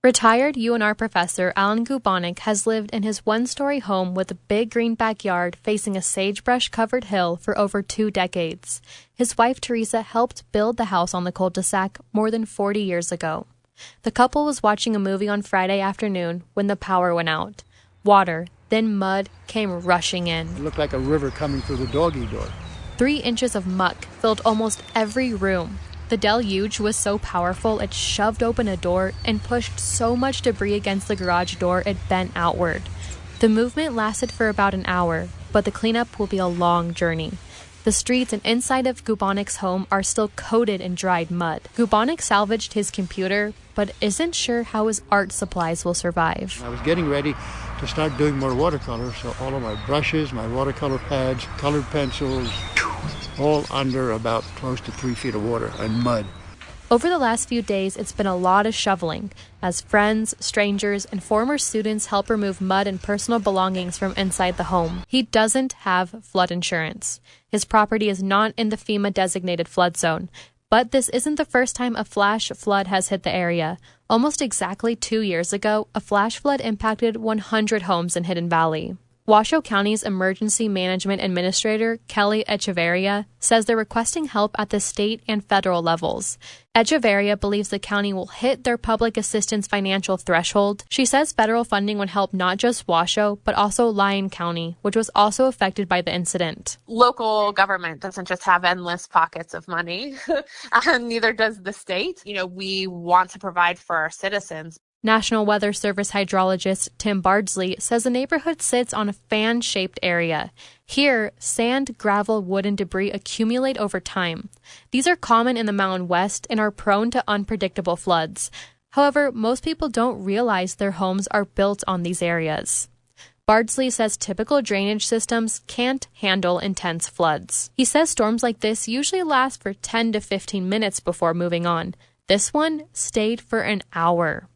Retired UNR professor Alan Gubanich has lived in his one-story home with a big green backyard facing a sagebrush-covered hill for over 2 decades. His wife Teresa helped build the house on the cul-de-sac more than 40 years ago. The couple was watching a movie on Friday afternoon when the power went out. Water, then mud, came rushing in. It looked like a river coming through the doggy door. 3 inches of muck filled almost every room. The deluge was so powerful it shoved open a door and pushed so much debris against the garage door it bent outward. The movement lasted for about an hour, but the cleanup will be a long journey. The streets and inside of Gubanich's home are still coated in dried mud. Gubanich salvaged his computer, but isn't sure how his art supplies will survive. I was getting ready to start doing more watercolor, so all of my brushes, my watercolor pads, colored pencils, all under about close to 3 feet of water and mud. Over the last few days, it's been a lot of shoveling, as friends, strangers, and former students help remove mud and personal belongings from inside the home. He doesn't have flood insurance. His property is not in the FEMA-designated flood zone, but this isn't the first time a flash flood has hit the area. Almost exactly 2 years ago, a flash flood impacted 100 homes in Hidden Valley. Washoe County's Emergency Management Administrator, Kelly Echeverria, says they're requesting help at the state and federal levels. Echeverria believes the county will hit their public assistance financial threshold. She says federal funding would help not just Washoe, but also Lyon County, which was also affected by the incident. Local government doesn't just have endless pockets of money, and neither does the state. We want to provide for our citizens. National Weather Service hydrologist Tim Bardsley says the neighborhood sits on a fan-shaped area. Here, sand, gravel, wood, and debris accumulate over time. These are common in the Mountain West and are prone to unpredictable floods. However, most people don't realize their homes are built on these areas. Bardsley says typical drainage systems can't handle intense floods. He says storms like this usually last for 10 to 15 minutes before moving on. This one stayed for an hour.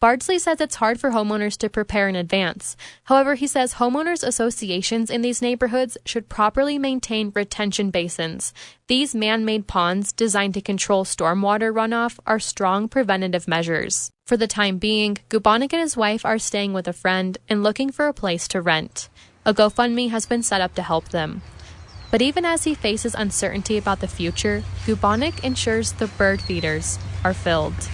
Bardsley says it's hard for homeowners to prepare in advance. However, he says homeowners associations in these neighborhoods should properly maintain retention basins. These man-made ponds designed to control stormwater runoff are strong preventative measures. For the time being, Gubanich and his wife are staying with a friend and looking for a place to rent. A GoFundMe has been set up to help them. But even as he faces uncertainty about the future, Gubanich ensures the bird feeders are filled.